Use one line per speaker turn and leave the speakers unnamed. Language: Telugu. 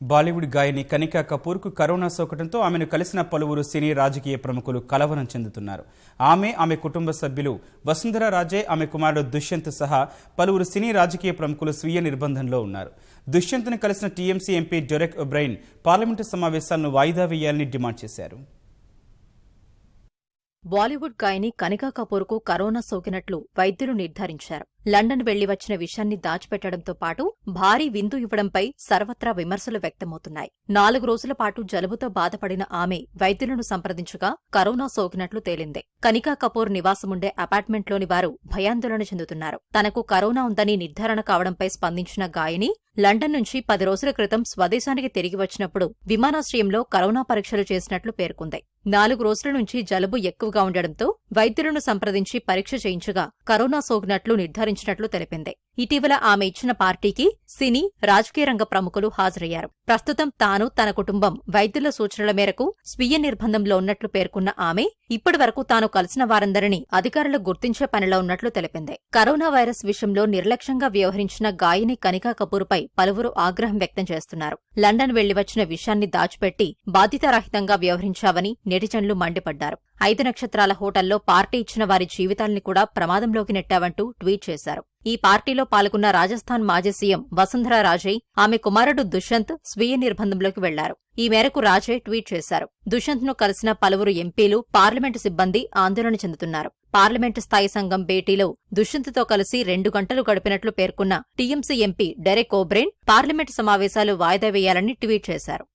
బాలీవుడ్ గాయని కనికా కపూర్కు కరోనా సోకడంతో ఆమెను కలిసిన పలువురు సినీ రాజకీయ ప్రముఖులు కలవరం చెందుతున్నారు. ఆమె కుటుంబ సభ్యులు వసుంధర రాజే, ఆమె కుమారుడు దుష్యంత్ సహా పలువురు సినీ రాజకీయ ప్రముఖులు స్వీయ నిర్బంధంలో ఉన్నారు. దుష్యంత్ను కలిసిన TMC MP Derek O'Brien parliament సమావేశాలను వాయిదా వేయాలని డిమాండ్ చేశారు.
బాలీవుడ్ గాయని కనికా కపూర్కు కరోనా సోకినట్లు వైద్యులు నిర్ధారించారు. లండన్ వెళ్లి వచ్చిన విషయాన్ని దాచిపెట్టడంతో పాటు భారీ విందు ఇవ్వడంపై సర్వత్రా విమర్శలు వ్యక్తమవుతున్నాయి. 4 రోజుల పాటు జలుబుతో బాధపడిన ఆమె వైద్యులను సంప్రదించగా కరోనా సోకినట్లు తేలింది. కనికా కపూర్ నివాసముండే అపార్ట్మెంట్లోని వారు భయాందోళన చెందుతున్నారు. తనకు కరోనా ఉందని నిర్ధారణ కావడంపై స్పందించిన గాయని లండన్ నుంచి 10 రోజుల క్రితం స్వదేశానికి తిరిగి వచ్చినప్పుడు విమానాశ్రయంలో కరోనా పరీక్షలు చేసినట్లు పేర్కొంది. 4 రోజుల నుంచి జలుబు ఎక్కువగా ఉండడంతో వైద్యులను సంప్రదించి పరీక్ష చేయించగా కరోనా సోకినట్లు నిర్ధారించినట్లు తెలిపింది. ఇటీవల ఆమె ఇచ్చిన పార్టీకి సినీ, రాజకీయ రంగ ప్రముఖులు హాజరయ్యారు. ప్రస్తుతం తాను, తన కుటుంబం వైద్యుల సూచనల మేరకు స్వీయ నిర్బంధంలో ఉన్నట్లు పేర్కొన్న ఆమె ఇప్పటి వరకు తాను కలిసిన వారందరినీ అధికారులు గుర్తించే పనిలో ఉన్నట్లు తెలిపింది. కరోనా వైరస్ విషయంలో నిర్లక్ష్యంగా వ్యవహరించిన గాయని కనికా కపూర్పై పలువురు ఆగ్రహం వ్యక్తం చేస్తున్నారు. లండన్ వెళ్లి వచ్చిన విషయాన్ని దాచిపెట్టి బాధ్యతారహితంగా వ్యవహరించావని నెటిజన్లు మండిపడ్డారు. 5 నక్షత్రాల హోటల్లో పార్టీ ఇచ్చిన వారి జీవితాల్ని కూడా ప్రమాదంలోకి నెట్టావంటూ ట్వీట్ చేశారు. ఈ పార్టీలో పాల్గొన్న రాజస్థాన్ మాజీ సీఎం వసుంధర రాజే, ఆమె కుమారుడు దుష్యంత్ స్వీయ నిర్బంధంలోకి వెళ్లారు. ఈ మేరకు రాజే ట్వీట్ చేశారు. దుష్యంత్ను కలిసిన పలువురు ఎంపీలు, పార్లమెంటు సిబ్బంది ఆందోళన చెందుతున్నారు. పార్లమెంటు స్థాయి సంఘం భేటీలో దుష్యంత్తో కలిసి 2 గంటలు గడిపినట్లు పేర్కొన్న TMC MP Derek O'Brien parliament సమావేశాలు వాయిదా వేయాలని ట్వీట్ చేశారు.